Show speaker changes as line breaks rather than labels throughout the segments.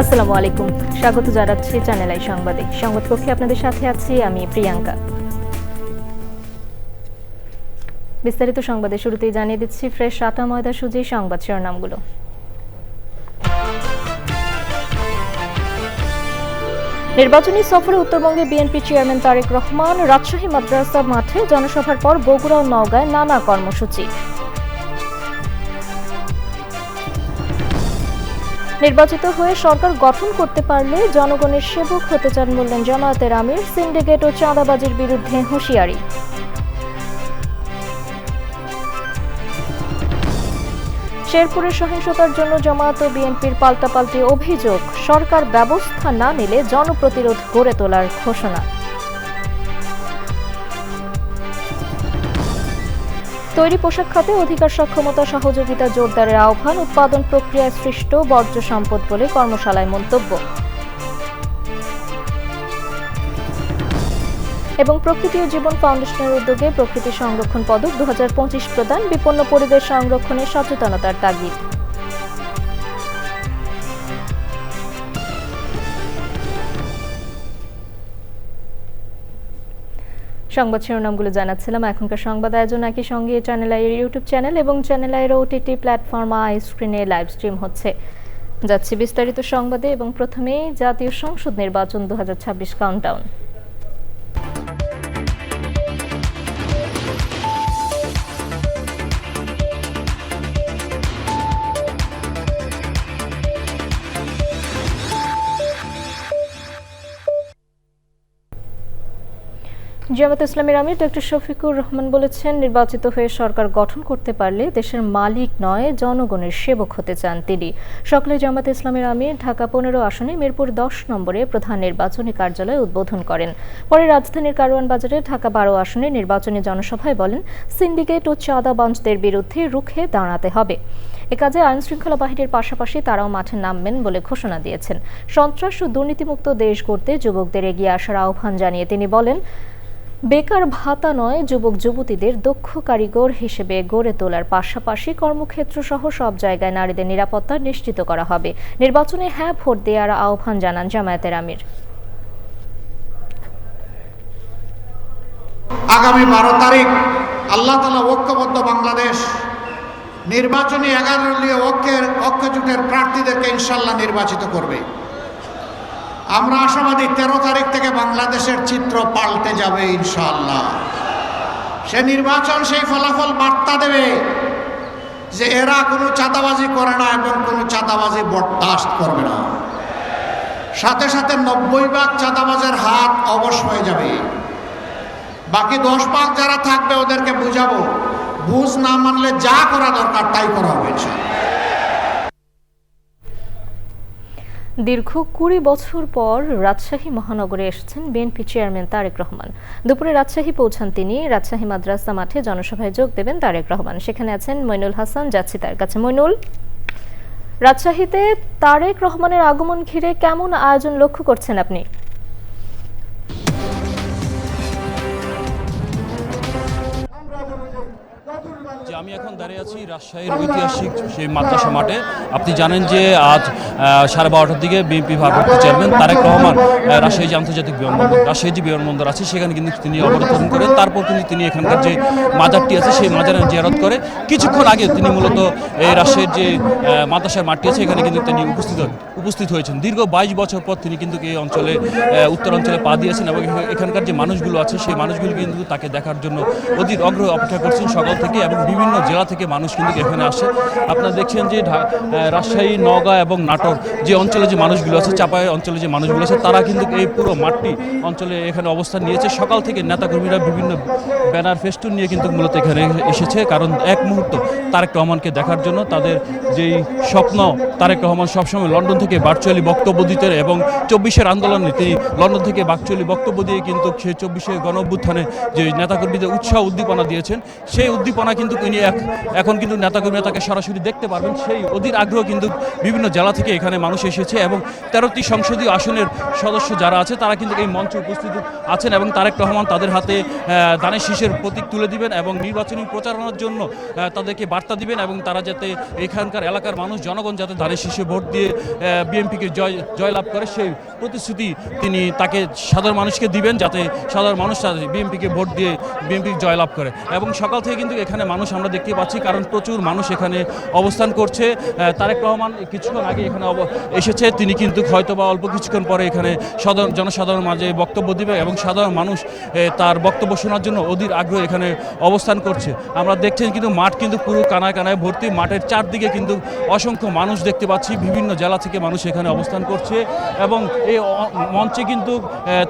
আসসালামু আলাইকুম, স্বাগত জানাচ্ছি চ্যানেল আই সংবাদে। সংবাদকক্ষে আপনাদের সাথে আছি আমি প্রিয়াঙ্কা। বিস্তারিত সংবাদে শুরুতেই জানিয়ে দিচ্ছি ফ্রেশ আটা ময়দা সুজি সংবাদ শিরোনামগুলো। নির্বাচনী সফরে উত্তরবঙ্গে বিএনপি চেয়ারম্যান তারেক রহমান। রাজশাহী মাদ্রাসা মাঠে জনসভার পর বগুড়া ও নওগাঁয় নানা কর্মসূচি। নির্বাচিত হয়ে সরকার গঠন করতে পারলে জনগণের সেবক হতে চান বললেন জামায়াতের আমির। সিন্ডিকেট ও চাঁদাবাজির বিরুদ্ধে হুঁশিয়ারি। শেরপুরের সহিংসতার জন্য জামায়াত ও বিএনপির পাল্টাপাল্টি অভিযোগ। সরকার ব্যবস্থা না নিলে জনপ্রতিরোধ গড়ে তোলার ঘোষণা। তৈরি পোশাক খাতে অধিকার সক্ষমতা সহযোগিতা জোরদারের আহ্বান। উৎপাদন প্রক্রিয়ায় সৃষ্ট বর্জ্য সম্পদ বলে কর্মশালায় মন্তব্য। এবং প্রকৃতি ও জীবন ফাউন্ডেশনের উদ্যোগে প্রকৃতি সংরক্ষণ পদক 2025 প্রদান। বিপন্ন পরিবেশ সংরক্ষণে সচেতনতার তাগিদ। সংবাদ শিরোনামগুলো জানাচ্ছিলাম। এখনকার সংবাদ আয়োজন একই সঙ্গে চ্যানেল আইয়ের ইউটিউব চ্যানেল এবং চ্যানেল আইয়ের ওটিটি প্ল্যাটফর্ম আই স্ক্রিনে লাইভ স্ট্রিম হচ্ছে। যাচ্ছি বিস্তারিত সংবাদে এবং প্রথমেই জাতীয় সংসদ নির্বাচন 2026 কাউন্টডাউন। জামায়াত ইসলামীর আমির ডক্টর শফিকুর রহমান বলেছেন, নির্বাচিত হয়ে সরকার গঠন করতে পারলে দেশের মালিক নয় জনগণের সেবক হতে চান তিনি। সকালে জামায়াত ইসলামীর আমির ঢাকা 15 আসনে মিরপুর 10 নম্বরে প্রধান নির্বাচনী কার্যালয় উদ্বোধন করেন। পরে রাজধানীর কারওয়ান বাজারে ঢাকা 12 আসনে নির্বাচনী জনসভায় বলেন, সিন্ডিকেট ও চাঁদাবাজদের বিরুদ্ধে রুখে দাঁড়াতে হবে। এ কাজে আইনশৃঙ্খলা বাহিনীর পাশাপাশি তারাও মাঠে নামবেন বলে ঘোষণা দিয়েছেন। সন্ত্রাস ও দুর্নীতিমুক্ত দেশ গড়তে যুবকদের এগিয়ে আসার আহ্বান জানিয়ে তিনি বলেন, বেকার ভাতা নয়, যুবক যুবতীদের দক্ষ কারিগর হিসেবে গড়ে তোলার পাশাপাশি কর্মক্ষেত্র সহ সব জায়গায় নারীদের নিরাপত্তা নিশ্চিত করা হবে। নির্বাচনে হ্যাঁ ভোট দেওয়ার আহ্বান জানান জামায়াতের আমির।
আগামী 12 তারিখ আল্লাহ তাআলা ঐক্যবদ্ধ বাংলাদেশ নির্বাচনী 11 দলীয় ঐক্যজোটের প্রার্থীদেরকে ইনশাআল্লাহ নির্বাচিত করবে। আমরা আশাবাদী 13 তারিখ থেকে বাংলাদেশের চিত্র পাল্টে যাবে ইনশাআল্লাহ। সে নির্বাচন সেই ফলাফল বার্তা দেবে যে এরা কোনো চাঁদাবাজি করে না এবং কোনো চাঁদাবাজি বরদাস্ত করবে না। সাথে সাথে 90% চাঁদাবাজের হাত অবশ হয়ে যাবে। বাকি 10% যারা থাকবে ওদেরকে বুঝাবো, বুঝ না মানলে যা করা দরকার তাই করা হবে ইনশাআল্লাহ।
দীর্ঘ 20 বছর পর রাজশাহী মহানগরে এসেছেন বিএনপি চেয়ারম্যান তারেক রহমান। দুপুরে রাজশাহী পৌঁছান তিনি। রাজশাহী মাদ্রাসা মাঠে জনসভায় যোগ দেবেন তারেক রহমান। সেখানে আছেন মইনুল হাসান, যাচ্ছি তার কাছে। মইনুল, রাজশাহীতে তারেক রহমানের আগমন ঘিরে কেমন আয়োজন লক্ষ্য করছেন আপনি?
আমি এখন দাঁড়িয়ে আছি রাজশাহীর ঐতিহাসিক সেই মাদ্রাসা মাঠে। আপনি জানেন যে আজ 12:30টার দিকে বিএনপি ভারপ্রাপ্ত চেয়ারম্যান তারেক রহমান রাজশাহী যে আন্তর্জাতিক বিমানবন্দর, রাজশাহী যে বিমানবন্দর আছে সেখানে কিন্তু তিনি অবতরণ করেন। তারপর কিন্তু তিনি এখানকার যে মাজারটি আছে সেই মাজারে জিয়ারত করে। কিছুক্ষণ আগে তিনি মূলত এই রাজশাহীর যে মাদ্রাসার মাঠটি আছে এখানে কিন্তু তিনি উপস্থিত হয়েছেন। দীর্ঘ 22 বছর পর তিনি কিন্তু এই অঞ্চলে উত্তর অঞ্চলে পা দিয়েছেন এবং এখানকার যে মানুষগুলো আছে সেই মানুষগুলো কিন্তু তাকে দেখার জন্য অধীর আগ্রহ অপেক্ষা করছেন সকাল থেকে এবং বিভিন্ন জেলা থেকে মানুষ কিন্তু এখানে আসে। আপনারা দেখছেন যে রাজশাহী, নওগাঁ এবং নাটোর যে অঞ্চলে যে মানুষগুলো আছে, চাপাই অঞ্চলে যে মানুষগুলো আছে, তারা কিন্তু এই পুরো মাঠটি অঞ্চলে এখানে অবস্থান নিয়েছে। সকাল থেকে নেতাকর্মীরা বিভিন্ন ব্যানার ফেস্টুন নিয়ে কিন্তু মূলত এখানে এসেছে, কারণ এক মুহূর্ত তারেক রহমানকে দেখার জন্য। তাদের যেই স্বপ্ন, তারেক রহমান সবসময় লন্ডন থেকে ভার্চুয়ালি বক্তব্য দিতেন এবং 24-এর আন্দোলনে তিনি লন্ডন থেকে ভার্চুয়ালি বক্তব্য দিয়ে কিন্তু সেই 24-এর গণ অভ্যুত্থানে যে নেতাকর্মীদের উৎসাহ উদ্দীপনা দিয়েছেন, সেই উদ্দীপনা কিন্তু তিনি এখন কিন্তু নেতাকর্মীরা তাকে সরাসরি দেখতে পারবেন, সেই অধীর আগ্রহ কিন্তু বিভিন্ন জেলা থেকে এখানে মানুষ এসেছে এবং 13টি সংসদীয় আসনের সদস্য যারা আছে তারা কিন্তু এই মঞ্চে উপস্থিত আছেন এবং তারেক রহমান তাদের হাতে ধানের শীষের প্রতীক তুলে দিবেন এবং নির্বাচনী প্রচারণার জন্য তাদেরকে বার্তা দিবেন এবং তারা যাতে এখানকার এলাকার মানুষ জনগণ যাতে ধানের শীষে ভোট দিয়ে বিএনপিকে জয়লাভ করে সেই প্রতিশ্রুতি তিনি তাকে সাধারণ মানুষকে দিবেন, যাতে সাধারণ মানুষ বিএনপিকে ভোট দিয়ে বিএনপি জয়লাভ করে। এবং সকাল থেকে কিন্তু এখানে মানুষ আমরা দেখতে পাচ্ছি, কারণ প্রচুর মানুষ এখানে অবস্থান করছে। তারেক রহমান কিছুক্ষণ আগে এখানে এসেছে, তিনি কিন্তু হয়তো বা অল্প কিছুক্ষণ পরে এখানে জনসাধারণ মাঝে বক্তব্য দিবে এবং সাধারণ মানুষ তার বক্তব্য শোনার জন্য অধীর আগ্রহ এখানে অবস্থান করছে। আমরা দেখছেন কিন্তু মাঠ কিন্তু পুরো কানায় কানায় ভর্তি, মাঠের চারদিকে কিন্তু অসংখ্য মানুষ দেখতে পাচ্ছি, বিভিন্ন জেলা থেকে মানুষ এখানে অবস্থান করছে এবং এই মঞ্চে কিন্তু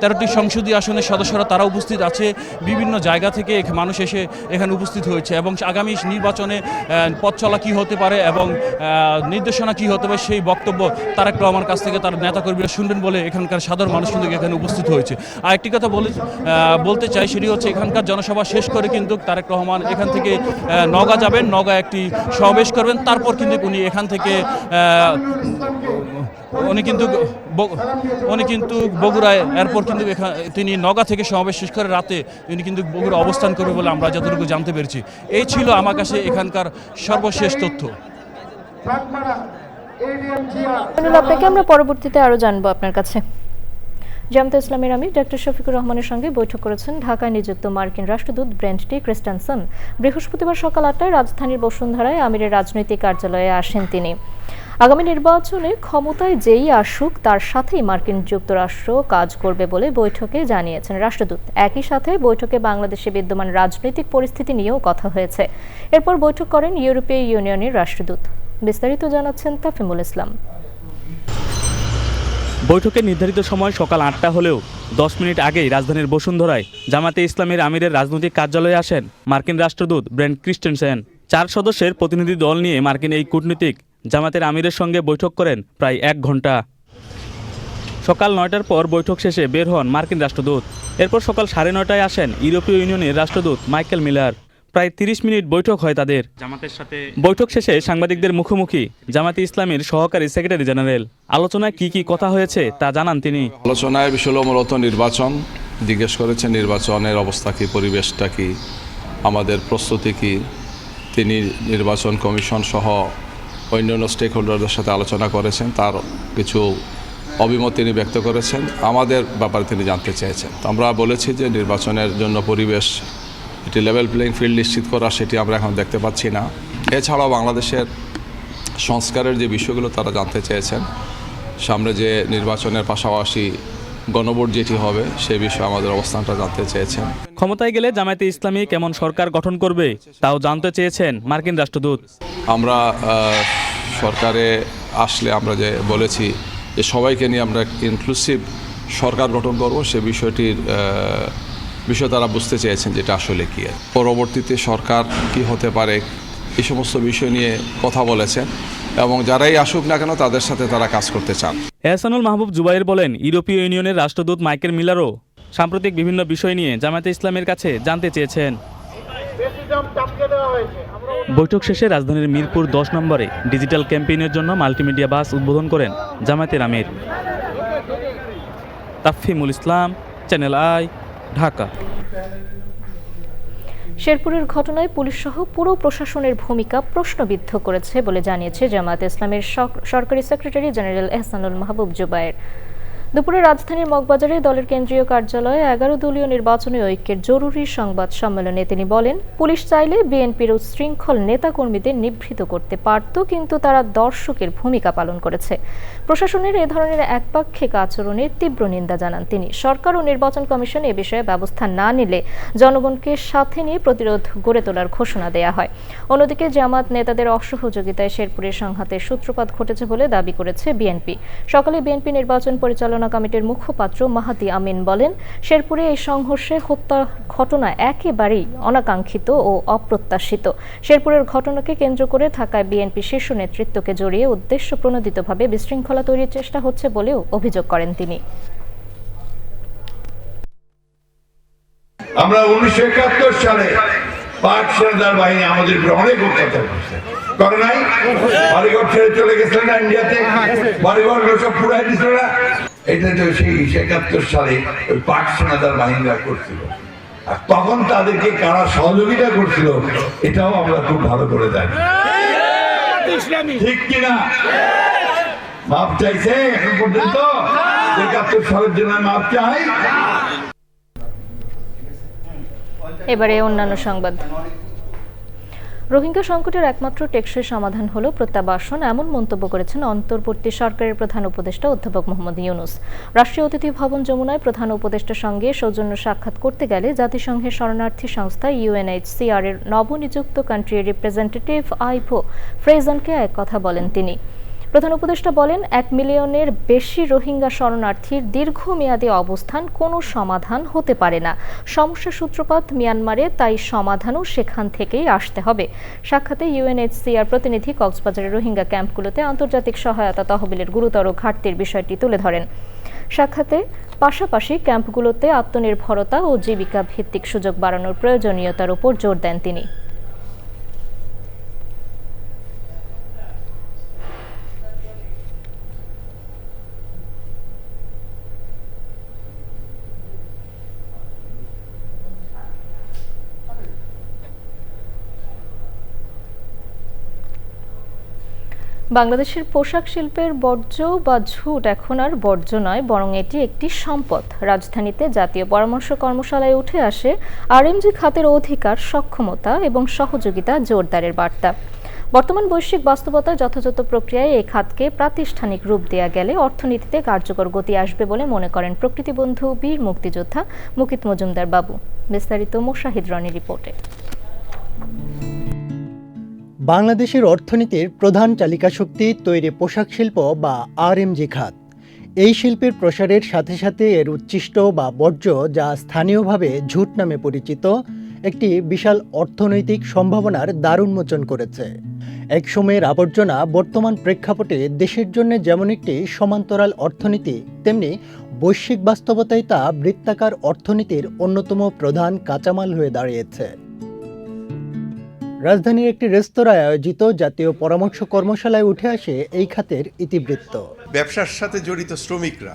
13টি সংসদীয় আসনের সদস্যরা তারা উপস্থিত আছে, বিভিন্ন জায়গা থেকে মানুষ এসে এখানে উপস্থিত হয়েছে এবং আগামী নির্বাচনে পথ চলা কী হতে পারে এবং নির্দেশনা কী হতে পারে সেই বক্তব্য তারেক রহমানের কাছ থেকে তার নেতাকর্মীরা শুনবেন বলে এখানকার সাধারণ মানুষ কিন্তু এখানে উপস্থিত হয়েছে। আর একটি কথা বলতে চাই, সেটি হচ্ছে এখানকার জনসভা শেষ করে কিন্তু তারেক রহমান এখান থেকে নওগাঁ যাবেন, নওগাঁ একটি সমাবেশ করবেন, তারপর কিন্তু উনি এখান থেকে উনি কিন্তু বগুড়ায় এরপর কিন্তু তিনি নওগাঁ থেকে সমাবেশ শেষ করে রাতে তিনি কিন্তু বগুড়া অবস্থান করবে বলে আমরা যতটুকু জানতে পেরেছি। এই ছিল আমার কাছে এখানকার সর্বশেষ তথ্য।
আপনাকে আমরা পরবর্তীতে আরও জানবো আপনার কাছে। জামাতে ইসলামের আমির ডক্টর শফিকুর রহমানের সঙ্গে বৈঠক করেছেন ঢাকায় নিযুক্ত মার্কিন রাষ্ট্রদূত ব্রেন্ট টি ক্রিস্টেনসন। বৃহস্পতিবার সকাল 8টায় রাজধানীর বসুন্ধরায় আমিরের রাজনৈতিক কার্যালয়ে আসেন তিনি। আগামী নির্বাচনে ক্ষমতায় যেই আসুক তার সাথেই মার্কিন যুক্তরাষ্ট্র কাজ করবে বলে বৈঠকে জানিয়েছেন রাষ্ট্রদূত। একই সাথে বৈঠকে বাংলাদেশে বিদ্যমান রাজনৈতিক পরিস্থিতি নিয়েও কথা হয়েছে। এরপর বৈঠক করেন ইউরোপীয় ইউনিয়নের রাষ্ট্রদূত। বিস্তারিত জানাচ্ছেন তাফিমুল ইসলাম।
বৈঠকের নির্ধারিত সময় সকাল 8টা হলেও 10 মিনিট আগেই রাজধানীর বসুন্ধরায় জামাতে ইসলামের আমিরের রাজনৈতিক কার্যালয়ে আসেন মার্কিন রাষ্ট্রদূত ব্রেন্ট ক্রিস্টেনসেন। 4 সদস্যের প্রতিনিধি দল নিয়ে মার্কিন এই কূটনীতিক জামাতের আমিরের সঙ্গে বৈঠক করেন প্রায় 1 ঘন্টা। সকাল 9টার পর বৈঠক শেষে বের হন মার্কিন রাষ্ট্রদূত। এরপর সকাল 9:30টায় আসেন ইউরোপীয় ইউনিয়নের রাষ্ট্রদূত মাইকেল মিলার। প্রায় 30 মিনিট বৈঠক হয় তাদের। জামাতের সাথে বৈঠক শেষে সাংবাদিকদের মুখোমুখি জামাতে ইসলামের সহকারী সেক্রেটারি জেনারেল। আলোচনায় কি কথা হয়েছে তা জানান তিনি।
আলোচনায় বিষয় হলো মূলত নির্বাচন, জিজ্ঞেস করেছেন নির্বাচনের অবস্থা কী, পরিবেশটা কী, আমাদের প্রস্তুতি কী। তিনি নির্বাচন কমিশন সহ অন্যান্য স্টেক হোল্ডারদের সাথে আলোচনা করেছেন, তার কিছু অভিমত তিনি ব্যক্ত করেছেন, আমাদের ব্যাপারে তিনি জানতে চেয়েছেন। তো আমরা বলেছি যে নির্বাচনের জন্য পরিবেশ, এটি লেভেল প্লেইং ফিল্ড নিশ্চিত করা, সেটি আমরা এখন দেখতে পাচ্ছি না। এছাড়াও বাংলাদেশের সংস্কারের যে বিষয়গুলো তারা জানতে চেয়েছেন, সামনে যে নির্বাচনের পাশাপাশি গণভোট যেটি হবে সে বিষয়ে আমাদের অবস্থানটা জানতে চেয়েছেন।
ক্ষমতায় গেলে জামায়াতে ইসলামী কেমন সরকার গঠন করবে তাও জানতে চেয়েছেন মার্কিন রাষ্ট্রদূত।
আমরা সরকারে আসলে আমরা যে বলেছি যে সবাইকে নিয়ে আমরা ইনক্লুসিভ সরকার গঠন করব, সে বিষয় তারা বুঝতে চেয়েছেন যেটা আসলে কি। পরবর্তীতে সরকার কি হতে পারে এই সমস্ত বিষয় নিয়ে কথা বলেছেন এবং যারাই আসুক না কেন তাদের সাথে তারা কাজ করতে চান।
এহসানুল মাহবুব জুবাইর বলেন, ইউরোপীয় ইউনিয়নের রাষ্ট্রদূত মাইকেল মিলারও সাম্প্রতিক বিভিন্ন বিষয় নিয়ে জামায়াতে ইসলামের কাছে জানতে চেয়েছেন। বৈঠক শেষে রাজধানীর মিরপুর 10 নম্বরে ডিজিটাল ক্যাম্পেইনের জন্য মাল্টিমিডিয়া বাস উদ্বোধন করেন জামায়াতের আমির। তাফিমুল ইসলাম, চ্যানেল আই, ঢাকা।
শেরপুরের ঘটনায় পুলিশসহ পুরো প্রশাসনের ভূমিকা প্রশ্নবিদ্ধ করেছে বলে জানিয়েছে জামায়াতে ইসলামের সরকারি সেক্রেটারি জেনারেল এহসানুল মাহবুব জুবায়ের। দুপুরে রাজধানীর মগবাজারে দলের কেন্দ্রীয় কার্যালয়ে 11 দলীয় নির্বাচনী ঐক্যের জরুরি সংবাদ সম্মেলনে তিনি বলেন, পুলিশ চাইলে বিএনপির উচ্ছৃঙ্খল নেতাকর্মীদের নিবৃত্ত করতে পারত, কিন্তু তারা দর্শকের ভূমিকা পালন করেছে। প্রশাসনের এ ধরনের একপাক্ষিক আচরণের তীব্র নিন্দা জানান তিনি। সরকার ও নির্বাচন কমিশন এ বিষয়ে ব্যবস্থা না নিলে জনগণকে সাথে নিয়ে প্রতিরোধ গড়ে তোলার ঘোষণা দেয়া হয়। অন্যদিকে জামাত নেতাদের অসহযোগিতায় শেরপুরের সংঘাতের সূত্রপাত ঘটেছে বলে দাবি করেছে বিএনপি। সকালে বিএনপি নির্বাচন পরিচালনা কমিটির মুখপাত্র মাহাদি আমিন বলেন, শেরপুরে এই সংঘর্ষে হত্যা ঘটনা একেবারেই অনাকাঙ্ক্ষিত ও অপ্রত্যাশিত। শেরপুরের ঘটনাকে কেন্দ্র করে ঢাকায় বিএনপি শীর্ষ নেতৃত্বকে জড়িয়ে উদ্দেশ্য প্রণোদিতভাবে বিশৃঙ্খলা তৈরির চেষ্টা হচ্ছে বলেও অভিযোগ করেন তিনি।
আমরা 1971 সালে পাক সেনাদার বাহিনী আমাদের উপরে অনেক অত্যাচার করছে, করে নাই? বাড়িঘর ছেড়ে চলে গেছিল না ইন্ডিয়াতে, বাড়িঘর সব পুরাই দিছিল না। এটা তো সেই ৭১ সালে ওই পাক সেনাদার বাহিনীরা করছিল, আর তখন তাদেরকে কারা সহযোগিতা করছিল এটাও আমরা খুব ভালো করে জানি, ঠিক কিনা? মাপ চাইছে এখন পর্যন্ত ৭১ সালের জন্য মাপ চাই।
এবারে অন্যান্য সংবাদ। রোহিঙ্গা সংকটের একমাত্র টেকসই সমাধান হলো প্রত্যাবাসন, এমন মন্তব্য করেছেন অন্তর্বর্তী সরকারের প্রধান উপদেষ্টা অধ্যাপক মোহাম্মদ ইউনূস। রাষ্ট্রীয় অতিথি ভবন যমুনায় প্রধান উপদেষ্টার সঙ্গে সৌজন্য সাক্ষাৎ করতে গেলে জাতিসংঘের শরণার্থী সংস্থা UNHCR এর নবনিযুক্ত কান্ট্রি রিপ্রেজেন্টেটিভ আইভো ফ্রেজনকে এক কথা বলেন তিনি। প্রধান উপদেষ্টা বলেন, ১ মিলিয়নের বেশি রোহিঙ্গা শরণার্থীর দীর্ঘমেয়াদী অবস্থান কোনো সমাধান হতে পারে না। সমস্যা সূত্রপাত মিয়ানমারে, তাই সমাধানও সেখান থেকেই আসতে হবে। সাক্ষাতে UNHCR প্রতিনিধি কক্সবাজারের রোহিঙ্গা ক্যাম্পগুলোতে আন্তর্জাতিক সহায়তা তহবিলের গুরুতর ঘাটতির বিষয়টি তুলে ধরেন। সাক্ষাতে পাশাপাশি ক্যাম্পগুলোতে আত্মনির্ভরতা ও জীবিকা ভিত্তিক সুযোগ বাড়ানোর প্রয়োজনীয়তার উপর জোর দেন তিনি। বাংলাদেশের পোশাক শিল্পের বর্জ্য বা ঝুট এখন আর বর্জ্য নয়, বরং এটি একটি সম্পদ। রাজধানীতে জাতীয় পরামর্শ কর্মশালায় উঠে আসে RMG খাতের অধিকার, সক্ষমতা এবং সহযোগিতা জোরদারের বার্তা। বর্তমান বৈশ্বিক বাস্তবতায় যথাযথ প্রক্রিয়ায় এই খাতকে প্রাতিষ্ঠানিক রূপ দেয়া গেলে অর্থনীতিতে কার্যকর গতি আসবে বলে মনে করেন প্রকৃতিবন্ধু বীর মুক্তিযোদ্ধা মুকিত মজুমদার বাবু। বিস্তারিত মোশাহিদ রনির রিপোর্টে।
বাংলাদেশের অর্থনীতির প্রধান চালিকা শক্তি তৈরি পোশাক শিল্প বা RMG খাত। এই শিল্পের প্রসারের সাথে সাথে এর উচ্ছিষ্ট বা বর্জ্য, যা স্থানীয়ভাবে ঝুট নামে পরিচিত, একটি বিশাল অর্থনৈতিক সম্ভাবনার দ্বার উন্মোচন করেছে। এক সময়ের আবর্জনা বর্তমান প্রেক্ষাপটে দেশের জন্য যেমন একটি সমান্তরাল অর্থনীতি, তেমনি বৈশ্বিক বাস্তবতায় তা বৃত্তাকার অর্থনীতির অন্যতম প্রধান কাঁচামাল হয়ে দাঁড়িয়েছে। রাজধানীর একটি রেস্তোরাঁয় আয়োজিত জাতীয় পরামর্শ কর্মশালায় উঠে আসে এই খাতের ইতিবৃত্ত।
ব্যবসার সাথে জড়িত শ্রমিকরা,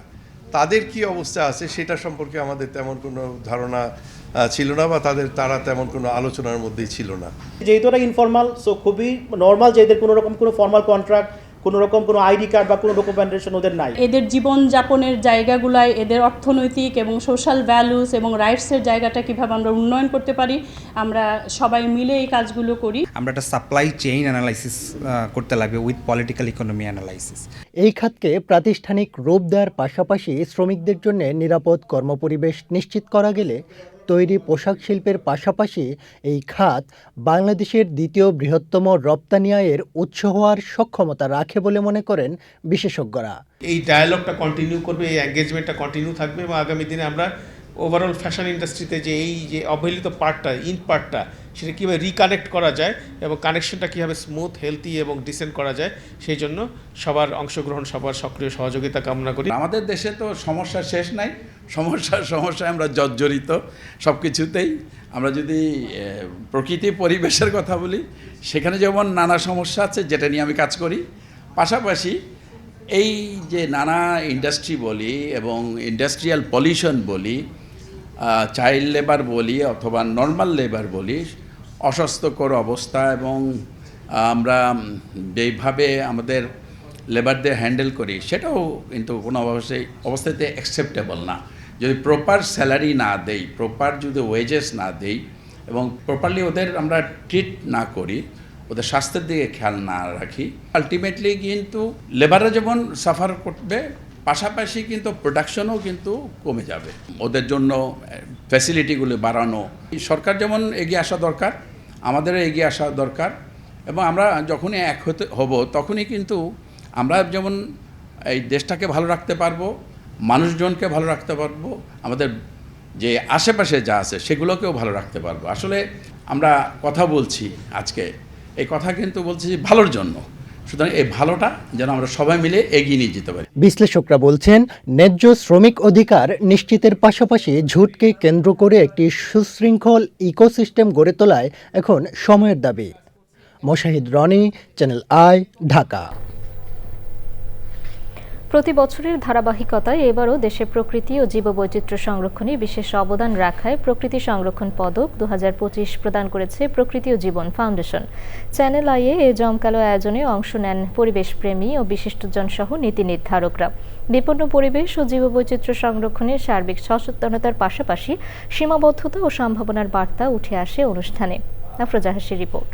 তাদের কি অবস্থা আছে সেটা সম্পর্কে আমাদের তেমন কোনো ধারণা ছিল না, বা তারা তেমন কোনো আলোচনার মধ্যেই ছিল না।
যেহেতু এটা ইনফর্মাল, সো খুবই নর্মাল যে এদের কোনো রকম কোনো ফর্মাল কন্ট্রাক্ট, কোনো রকম কোনো আইডি কার্ড বা কোনো ডকুমেন্টেশন ওদের নাই।
এদের জীবনযাপনের জায়গাগুলায় এদের অর্থনৈতিক এবং সোশ্যাল ভ্যালুস এবং রাইটসের জায়গাটা কীভাবে আমরা উন্নয়ন করতে পারি, আমরা সবাই মিলে এই কাজগুলো করি।
আমরা একটা সাপ্লাই চেইন অ্যানালাইসিস করতে লাগবে উইথ পলিটিক্যাল ইকোনমি অ্যানালাইসিস।
এই খাতকে প্রাতিষ্ঠানিক রূপ দেওয়ার পাশাপাশি শ্রমিকদের জন্য নিরাপদ কর্মপরিবেশ নিশ্চিত করা গেলে তৈরি পোশাক শিল্পের পাশাপাশি এই খাত বাংলাদেশের দ্বিতীয় বৃহত্তম রপ্তানি আয়ের উৎস হওয়ার সক্ষমতা রাখে বলে মনে করেন বিশেষজ্ঞরা।
এই ডায়ালগটা কন্টিনিউ করবে, এই এঙ্গেজমেন্টটা কন্টিনিউ থাকবে এবং আগামী দিনে আমরা ওভারঅল ফ্যাশন ইন্ডাস্ট্রিতে যে এই যে অবহেলিত পার্টটা, পার্টটা, সেটা কীভাবে রিকানেক্ট করা যায় এবং কানেকশনটা কীভাবে স্মুথ, হেলদি এবং ডিসেন্ট করা যায়, সেই জন্য সবার অংশগ্রহণ, সবার সক্রিয় সহযোগিতা কামনা করি।
আমাদের দেশে তো সমস্যা শেষ নাই, সমস্যায় আমরা জর্জরিত সব কিছুতেই। আমরা যদি প্রকৃতি পরিবেশের কথা বলি, সেখানে যেমন নানা সমস্যা আছে, যেটা নিয়ে আমি কাজ করি। পাশাপাশি এই যে নানা ইন্ডাস্ট্রি বলি এবং ইন্ডাস্ট্রিয়াল পলিউশন বলি, চাইল্ড লেবার বলি অথবা নর্মাল লেবার বলি, অস্বাস্থ্যকর অবস্থা এবং আমরা যেইভাবে আমাদের লেবারদের হ্যান্ডেল করি, সেটাও কিন্তু কোনো অবস্থাতে অ্যাকসেপ্টেবল না। যদি প্রপার স্যালারি না দেই, প্রপার যদি ওয়েজেস না দেই এবং প্রপারলি ওদের আমরা ট্রিট না করি, ওদের স্বাস্থ্যের দিকে খেয়াল না রাখি, আলটিমেটলি কিন্তু লেবাররা যেমন সাফার করবে, পাশাপাশি কিন্তু প্রোডাকশনও কিন্তু কমে যাবে। ওদের জন্য ফ্যাসিলিটিগুলো বাড়ানো, সরকার যেমন এগিয়ে আসা দরকার, আমাদেরও এগিয়ে আসা দরকার। এবং আমরা যখনই এক হব, তখনই কিন্তু আমরা যেমন এই দেশটাকে ভালো রাখতে পারবো, মানুষজনকে ভালো রাখতে পারবো, আমাদের যে আশেপাশে যা আছে সেগুলোকেও ভালো রাখতে পারবো। আসলে আমরা কথা বলছি আজকে, এই কথা কিন্তু বলছি ভালোর জন্য, সুতরাং এই ভালোটা যেন আমরা সবাই মিলে এগিয়ে নিয়ে যেতে পারি।
বিশ্লেষকরা বলছেন, ন্যায্য শ্রমিক অধিকার নিশ্চিতের পাশাপাশি ঝুটকে কেন্দ্র করে একটি সুশৃঙ্খল ইকোসিস্টেম গড়ে তোলায় এখন সময়ের দাবি। Moshahid Roni, Channel I, Dhaka.
প্রতি বছরের ধারাবাহিকতায় এবারও দেশে প্রকৃতি ও জীববৈচিত্র্য সংরক্ষণে বিশেষ অবদান রাখায় প্রকৃতি সংরক্ষণ পদক 2025 প্রদান করেছে প্রকৃতি ও জীবন ফাউন্ডেশন। চ্যানেল আইয়ে এ জমকালো আয়োজনে অংশ নেন পরিবেশপ্রেমী ও বিশিষ্টজন সহ নীতি নির্ধারকরা। বিপন্ন পরিবেশ ও জীববৈচিত্র্য সংরক্ষণে সার্বিক সচেতনতার পাশাপাশি সীমাবদ্ধতা ও সম্ভাবনার বার্তা উঠে আসে অনুষ্ঠানে। আফরোজা হাসির রিপোর্ট।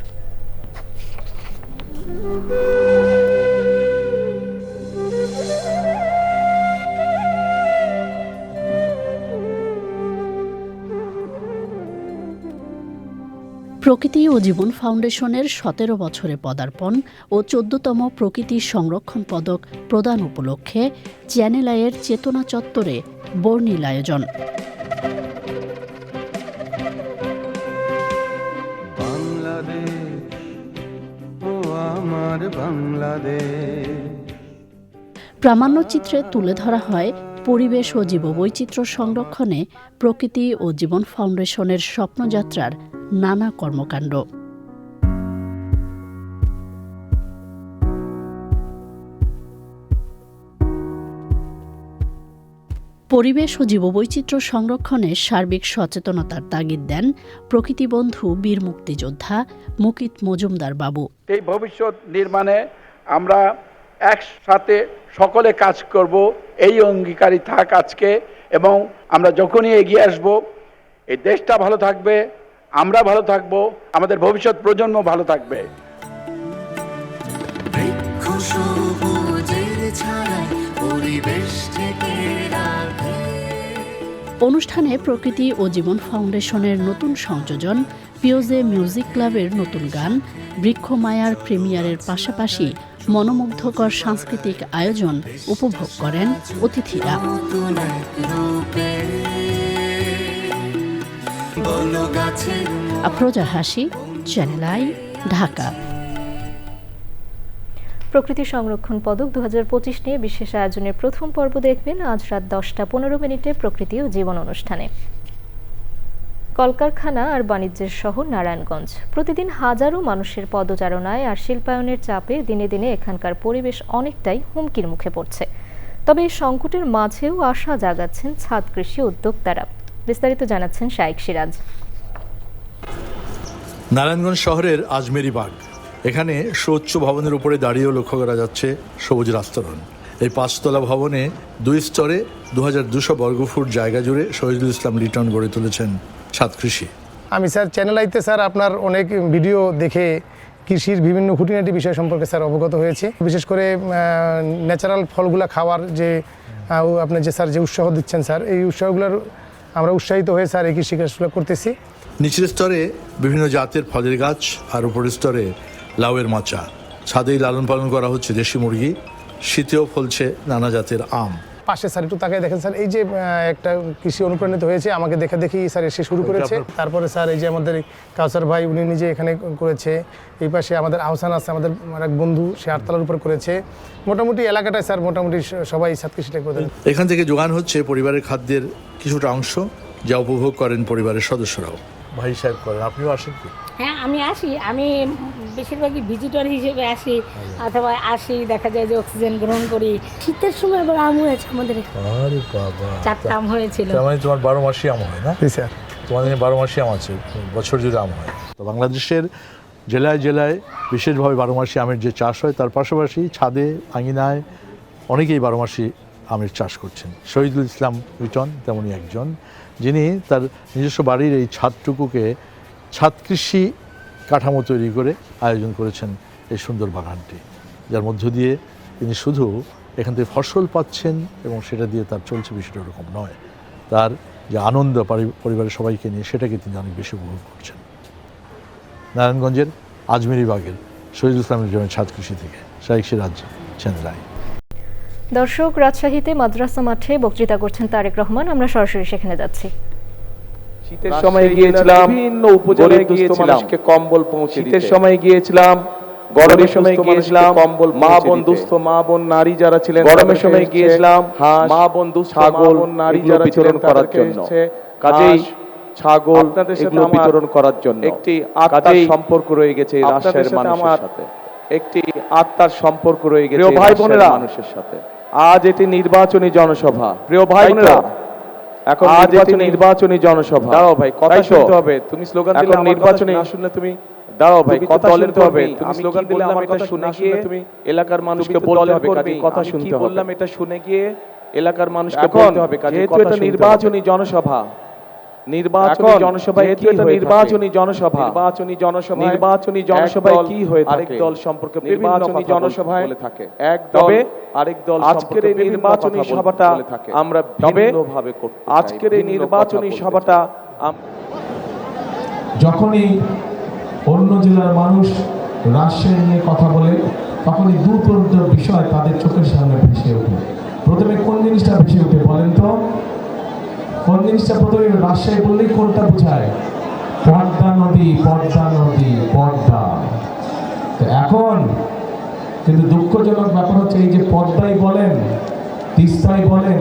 প্রকৃতি ও জীবন ফাউন্ডেশনের 17 বছরে পদার্পণ ও 14তম প্রকৃতি সংরক্ষণ পদক প্রদান উপলক্ষে চ্যানেল আইয়ের চেতনা চত্বরে বর্ণিল আয়োজন। প্রামাণ্যচিত্রে তুলে ধরা হয় পরিবেশ ও জীববৈচিত্র্য সংরক্ষণে প্রকৃতি ও জীবন ফাউন্ডেশনের স্বপ্নযাত্রার নানা কর্মকাণ্ড। পরিবেশ ও জীববৈচিত্র্য সংরক্ষণে সার্বিক সচেতনতার তাগিদ দেন প্রকৃতিবন্ধু বীর মুক্তিযোদ্ধা মুকিত মজুমদার বাবু।
এই ভবিষ্যৎ নির্মাণে আমরা একসাথে সকলে কাজ করব, এই অঙ্গীকারই থাক আজকে। এবং আমরা যখনই এগিয়ে আসব, এই দেশটা ভালো থাকবে, আমরা ভালো থাকব, আমাদের ভবিষ্যৎ প্রজন্ম ভালো থাকবে।
অনুষ্ঠানে প্রকৃতি ও জীবন ফাউন্ডেশনের নতুন সংযোজন পিওজে মিউজিক ক্লাবের নতুন গান, বৃক্ষমায়ার প্রিমিয়ারের পাশাপাশি মনোমুগ্ধকর সাংস্কৃতিক আয়োজন উপভোগ করেন অতিথিরা। আফরোজা হাসি, চ্যানেল আই, ঢাকা।
প্রকৃতি সংরক্ষণ পদক 2025 নিয়ে বিশেষ আয়োজনের প্রথম পর্ব দেখবেন আজ রাত 10:15 প্রকৃতি ও জীবন অনুষ্ঠানে। কলকারখানা আর বাণিজ্যের শহর নারায়ণগঞ্জ, প্রতিদিন হাজারো মানুষের পদচারণায় আর শিল্পায়নের চাপে দিনে দিনে এখানকার পরিবেশ অনেকটাই হুমকির মুখে পড়ছে। তবে এই সংকটের মাঝেও আশা জাগাচ্ছেন ছাদ কৃষি উদ্যোক্তারা। বিস্তারিত জানাচ্ছেন শাইক সিরাজ।
নারায়ণগঞ্জ শহরের আজমেরি বাগ, এখানে সুউচ্চ ভবনের উপরে দাঁড়িয়েও লক্ষ্য করা যাচ্ছে সবুজ রাস্তরণ। এই 5তলা ভবনে 2 স্তরে 2200 বর্গফুট জায়গা জুড়ে শহীদুল ইসলাম লিটন গড়ে তুলেছেন ছাদ কৃষি।
আমি স্যার চ্যানেল আইতে স্যার আপনার অনেক ভিডিও দেখে কৃষির বিভিন্ন খুঁটিনাটি বিষয় সম্পর্কে স্যার অবগত হয়েছে। বিশেষ করে ন্যাচারাল ফলগুলা খাওয়ার যে আপনি যে স্যার যে উৎসাহ দিচ্ছেন স্যার, এই উৎসাহগুলোর আমরা উৎসাহিত হয়ে স্যার এই কৃষি কাজগুলো করতেছি।
নিচের স্তরে বিভিন্ন জাতের ফলের গাছ আর উপরের স্তরে লাউয়ের মাচা। ছাদেই লালন পালন করা হচ্ছে দেশি মুরগি, শীতেও ফলছে নানা জাতের আম।
পাশে স্যার একটু তাকায় দেখেন স্যার, এই যে একটা কৃষি অনুপ্রাণিত হয়েছে, আমাকে দেখে দেখেই স্যার এসে শুরু করেছে। তারপরে স্যার এই যে আমাদের কাউসার ভাই, উনি নিজে এখানে করেছে। এই পাশে আমাদের আহসান আছে, আমাদের এক বন্ধু, সে 8তলার উপর করেছে। মোটামুটি এলাকাটায় স্যার মোটামুটি সবাই ছাদ কৃষিটা করে।
এখান থেকে যোগান হচ্ছে পরিবারের খাদ্যের কিছুটা অংশ, যা উপভোগ করেন পরিবারের সদস্যরাও। ভাই সাহেব করেন, আপনিও আসেন কি?
হ্যাঁ, আমি আসি। আমি বেশিরভাগই ভিজিটর হিসেবে আসি, অথবা আসি দেখা যায় যে অক্সিজেন গ্রহণ করি। শীতের সময় আবার আম হয়েছে আমাদের।
আরে বাবা,
4টা আম হয়েছিল।
তার মানে তোমার 12 মাসই আম হয় না?
জি স্যার,
তোমাদের 12 মাসই আম আছে, বছর জুড়ে আম হয়। তো বাংলাদেশের জেলায় জেলায় বিশেষভাবে 12 মাসি আমের যে চাষ হয়, তার পাশাপাশি ছাদে আঙিনায় অনেকেই 12 মাসি আমের চাষ করছেন। শহীদুল ইসলাম লিটন তেমনই একজন, যিনি তার নিজস্ব বাড়ির এই ছাদটুকুকে ছাদ কৃষি কাঠামো তৈরি করে আয়োজন করেছেন এই সুন্দর বাগানটি, যার মধ্য দিয়ে তিনি শুধু এখান থেকে ফসল পাচ্ছেন এবং সেটা দিয়ে তার চলছে, বিষয়টা ওরকম নয়। তার যে আনন্দ পরিবারের সবাইকে নিয়ে, সেটাকে তিনি অনেক বেশি উপভোগ করছেন। নারায়ণগঞ্জের আজমেরি বাগের শহীদুল ইসলাম লিটনের ছাদ কৃষি থেকে শাইক সিরাজ, চ্যানেল আই।
দর্শক, রাজশাহীতে মাদ্রাসা মাঠে বক্তৃতা করছেন তারেক রহমান। আমরা সরাসরি সেখানে যাচ্ছি।
শীতের সময় গিয়েছিলাম বিভিন্ন উপজেলায় গিয়েছিলাম কম্বল পৌঁছে দিতে। শীতের সময় গিয়েছিলাম গরমের সময় গিয়েছিলাম কম্বল মা বোন দুস্থ মা বোন নারী যারা ছিলেন গরমের সময় গিয়েছিলাম মা বোন দুস্থ ছাগল নারী যারা বিতরণ করার জন্য কাজেই ছাগল এগুলো বিতরণ করার জন্য একটি আত্মার সম্পর্ক রয়ে গেছে এই রাজশাহীর মানুষের সাথে একটি আত্মার সম্পর্ক রয়ে গেছে প্রিয় ভাই বোনেরা মানুষের সাথে আজ এটি নির্বাচনী জনসভা প্রিয় ভাই বোনেরা এখন আজ এটি নির্বাচনী জনসভা দাঁড়াও ভাই কথা শুনতে হবে তুমি স্লোগান দিলে নির্বাচনী না শুনলে তুমি দাঁড়াও ভাই কথা শুনতে হবে তুমি স্লোগান দিলে আমার কথা শুনে গিয়ে তুমি এলাকার মানুষকে বলতে হবে কাজে কথা শুনতে হবে বললাম এটা শুনে গিয়ে এলাকার মানুষকে বলতে হবে কাজে কথা শুনতে হবে নির্বাচনী জনসভা নির্বাচনী জনসভায় কি এটা নির্বাচনী জনসভা নির্বাচনী জনসভায় কি হয়ে থাকে আরেক দল সম্পর্কে নির্বাচনী জনসভায় বলে থাকে এক দল আরেক দল আজকের এই নির্বাচনী সভাটা আমরা ভিন্নভাবে করতে চাই আজকের এই নির্বাচনী সভাটা
যখনই অন্য জেলার মানুষ রাজশাহী নিয়ে কথা বলে তখনই দুটো বিষয় তাদের চোখের সামনে ভেসে ওঠে প্রথমে কোন জিনিসটা ভেসে ওঠে বলেন তো কোন জিনিসটা প্রথমে রাজশাহী বললেই কোনটা বোঝায় পদ্মা নদী পদ্মা এখন কিন্তু দুঃখজনক ব্যাপার হচ্ছে এই যে পদ্মাই বলেন তিস্তাই বলেন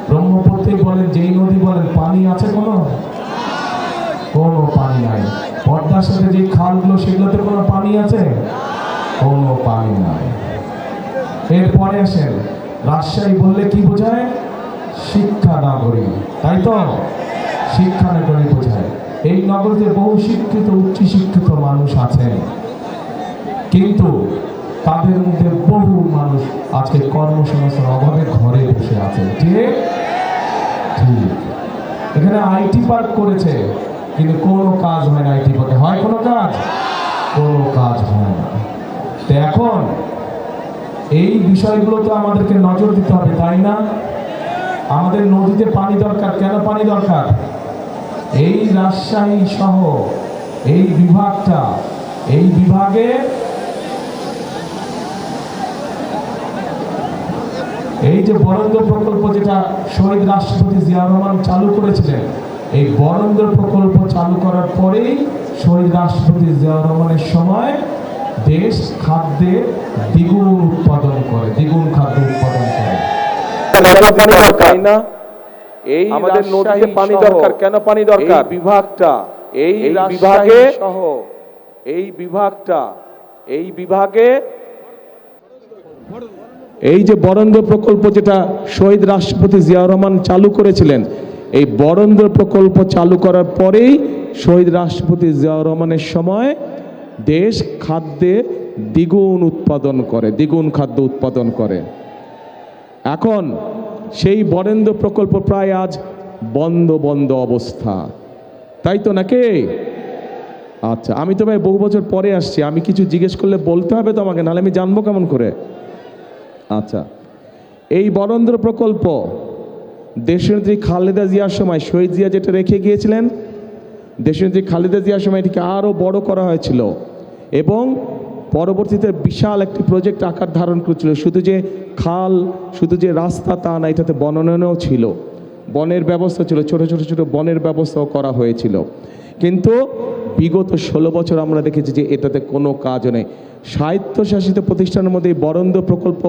ব্রহ্মপুত্রই বলেন যেই নদী বলেন পানি আছে কোনো পানি নাই পদ্মার সাথে যে খালগুলো সেগুলোতে কোনো পানি আছে কোনো পানি নাই এরপরে আসেন রাজশাহী বললে কি বোঝায় শিক্ষা নগরী তাই তো শিক্ষা নগরী বোঝায় এই নগরীতে বহু শিক্ষিত উচ্চ শিক্ষিত মানুষ আছেন কিন্তু তাদের মধ্যে বহু মানুষ আজকে কর্মসংস্থানের অভাবে ঘরে বসে আছে যে ঠিক এখানে আইটি পার্ক করেছে কিন্তু কোনো কাজ হয় না আইটি পার্কে হয় কোনো কাজ হয় না তো এখন এই বিষয়গুলো তো আমাদেরকে নজর দিতে হবে তাই না আমাদের নদীতে পানি দরকার কেন পানি দরকার এই রাজশাহী সহ এই বিভাগটা এই বিভাগে এই যে বরেন্দ্র প্রকল্প যেটা শহীদ রাষ্ট্রপতি জিয়া রহমান চালু করেছিলেন এই বরেন্দ্র প্রকল্প চালু করার পরেই শহীদ রাষ্ট্রপতি জিয়া রহমানের সময় দেশ খাদ্যে দ্বিগুণ খাদ্য উৎপাদন করে
তাই না এই আমাদের নদীতে পানি দরকার কেন পানি দরকার বিভাগটা এই বিভাগে সহ এই বিভাগে
এই যে বরেন্দ্র প্রকল্প যেটা শহীদ রাষ্ট্রপতি জিয়া রহমান চালু করেছিলেন এই বরেন্দ্র প্রকল্প চালু করার পরেই শহীদ রাষ্ট্রপতি জিয়া রহমানের সময় দেশ খাদ্যে দ্বিগুণ খাদ্য উৎপাদন করে এখন সেই বরেন্দ্র প্রকল্প প্রায় আজ বন্ধ অবস্থা তাই তো নাকি আচ্ছা আমি তো ভাই বহু বছর পরে আসছি আমি কিছু জিজ্ঞেস করলে বলতে হবে তো আমাকে নাহলে আমি জানবো কেমন করে আচ্ছা এই বরেন্দ্র প্রকল্প দেশনেত্রী খালেদা জিয়ার সময় শহীদ জিয়া যেটা রেখে গিয়েছিলেন দেশনেত্রী খালেদা জিয়ার সময় এটিকে আরও বড় করা হয়েছিল এবং পরবর্তীতে বিশাল একটি প্রজেক্ট আকার ধারণ করেছিল শুধু যে খাল শুধু যে রাস্তা তা না এটাতে বননও ছিল বনের ব্যবস্থা ছিল ছোট বনের ব্যবস্থাও করা হয়েছিল কিন্তু বিগত 16 বছর আমরা দেখেছি যে এটাতে কোনো কাজও নেই স্বায়ত্তশাসিত প্রতিষ্ঠানের মধ্যে এই বরেন্দ্র প্রকল্প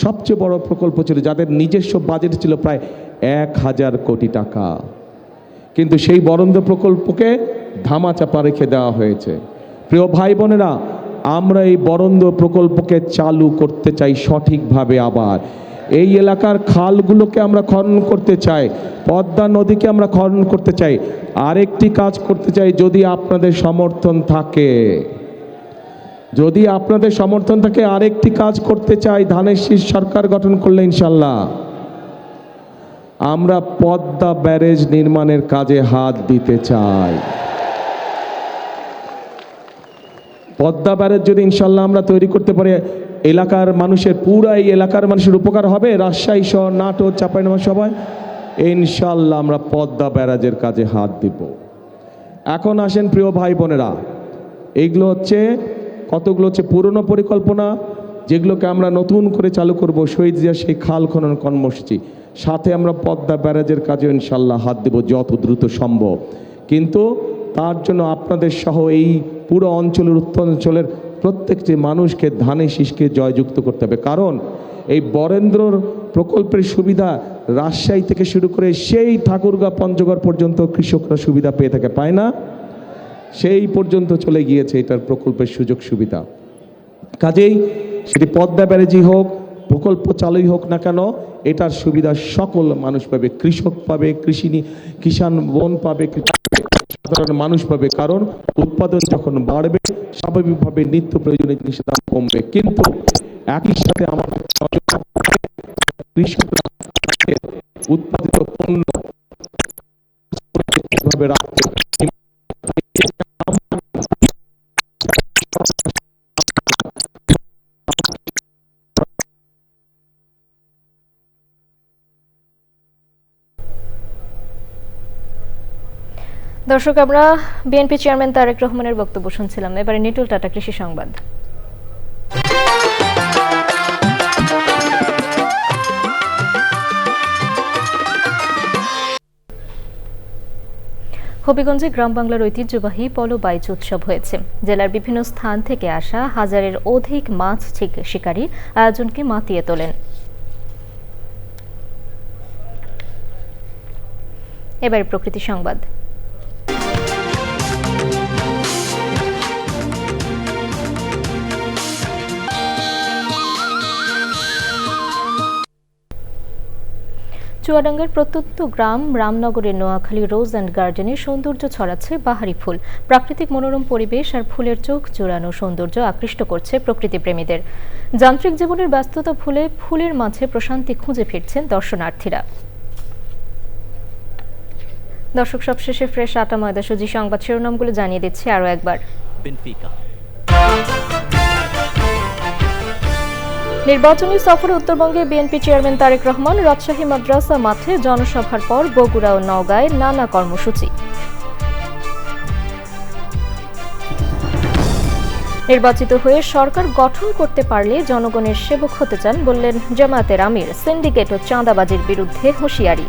সবচেয়ে বড় প্রকল্প ছিল যাদের নিজস্ব বাজেট ছিল প্রায় 1000 কোটি টাকা কিন্তু সেই বরেন্দ্র প্রকল্পকে ধামাচাপা রেখে দেওয়া হয়েছে প্রিয় ভাই বোনেরা আমরা এই বরেন্দ্র প্রকল্পকে চালু করতে চাই সঠিকভাবে আবার এই এলাকার খালগুলোকে আমরা খনন করতে চাই পদ্মা নদীকে আমরা খনন করতে চাই আরেকটি কাজ করতে চাই যদি আপনাদের সমর্থন থাকে আরেকটি কাজ করতে চাই ধানের শীষ সরকার গঠন করলে ইনশাল্লাহ আমরা পদ্মা ব্যারেজ নির্মাণের কাজে হাত দিতে চাই পদ্মা ব্যারেজ যদি ইনশাল্লাহ আমরা তৈরি করতে পারি এলাকার মানুষের পুরাই এলাকার মানুষের উপকার হবে রাজশাহী শহর নাটোর চাঁপাইনবাবগঞ্জ সবাই ইনশাল্লাহ আমরা পদ্মা ব্যারাজের কাজে হাত দিব এখন আসেন প্রিয় ভাই বোনেরা এইগুলো হচ্ছে কতগুলো হচ্ছে পুরনো পরিকল্পনা যেগুলোকে আমরা নতুন করে চালু করব শহীদ জিয়া সেই খাল খনন কর্মসূচি সাথে আমরা পদ্মা ব্যারাজের কাজে ইনশাল্লাহ হাত দেব যত দ্রুত সম্ভব কিন্তু তার জন্য আপনাদের সহ এই পুরো অঞ্চলের উত্তরাঞ্চলের প্রত্যেকটি মানুষকে ধানে শীষকে জয়যুক্ত করতে হবে। কারণ এই বরেন্দ্রর প্রকল্পের সুবিধা রাজশাহী থেকে শুরু করে সেই ঠাকুরগাঁ পঞ্চগড় পর্যন্ত কৃষকরা সুবিধা পেয়ে থাকে, পায় না, সেই পর্যন্ত চলে গিয়েছে এটার প্রকল্পের সুযোগ সুবিধা। কাজেই সেটি পদ্মা ব্যারেজই হোক, প্রকল্প চালুই হোক না কেন, এটার সুবিধা সকল মানুষ পাবে, কৃষক পাবে, কিষাণ বোন পাবে, সাধারণ মানুষ পাবে। কারণ উৎপাদন যখন বাড়বে স্বাভাবিকভাবে নিত্য প্রয়োজনীয় জিনিসের দাম কমবে। কিন্তু একই সাথে আমাদের কৃষকরা উৎপাদিত পণ্য কিভাবে রাখতে
দর্শক, আমরা বিএনপি চেয়ারম্যান তারেক রহমানের বক্তব্য শুনছিলাম। এবারে নিটুল টাটা কৃষি সংবাদ। হবিগঞ্জে গ্রাম বাংলার ঐতিহ্যবাহী পলো বাইচ উৎসব হয়েছে। জেলার বিভিন্ন স্থান থেকে আসা হাজারের অধিক মাছ শিকারী আয়োজনকে মাতিয়ে তোলেন। এবারে প্রকৃতি সংবাদ। চুয়াডাঙ্গার প্রত্যন্ত গ্রাম রামনগরের নোয়াখালী রোজ অ্যান্ড গার্ডেনে সৌন্দর্য ছড়াচ্ছে বাহারি ফুল। প্রাকৃতিক মনোরম পরিবেশ আর ফুলের চোখ জোড়ানো সৌন্দর্য আকৃষ্ট করছে প্রকৃতিপ্রেমীদের। যান্ত্রিক জীবনের ব্যস্ততা ভুলে ফুলের মাঝে প্রশান্তি খুঁজে ফিরছেন দর্শনার্থীরা। দর্শক, সবশেষে ফ্রেশ আটা ময়দা সুজি সংবাদ শিরোনামগুলো জানিয়ে দিচ্ছি আরও একবার। নির্বাচনী সফরে উত্তরবঙ্গে বিএনপি চেয়ারম্যান তারেক রহমান রাজশাহী মাদ্রাসা মাঠে জনসভার পর বগুড়া ও নওগাঁয় নানা কর্মসূচি। নির্বাচিত হয়ে সরকার গঠন করতে পারলে জনগণের সেবক হতে চান বললেন জামায়াতের আমির। সিন্ডিকেট ও চাঁদাবাজির বিরুদ্ধে হুঁশিয়ারি।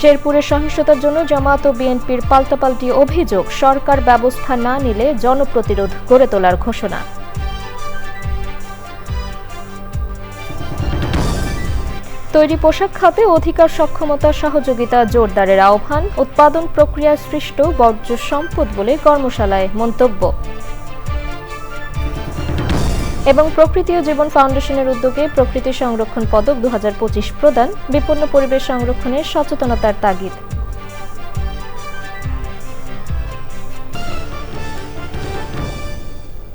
শেরপুরের সহিংসতার জন্য জামায়াত ও বিএনপির পাল্টাপাল্টি অভিযোগ। সরকার ব্যবস্থা না নিলে জনপ্রতিরোধ গড়ে তোলার ঘোষণা। তৈরি পোশাক খাতে অধিকার সক্ষমতা সহযোগিতা জোরদারের আহ্বান। উৎপাদন প্রক্রিয়ায় সৃষ্ট বর্জ্য সম্পদ বলে কর্মশালায় মন্তব্য। এবং প্রকৃতি ও জীবন ফাউন্ডেশনের উদ্যোগে প্রকৃতি সংরক্ষণ পদক 2025 প্রদান। বিপন্ন পরিবেশ সংরক্ষণের সচেতনতার তাগিদ।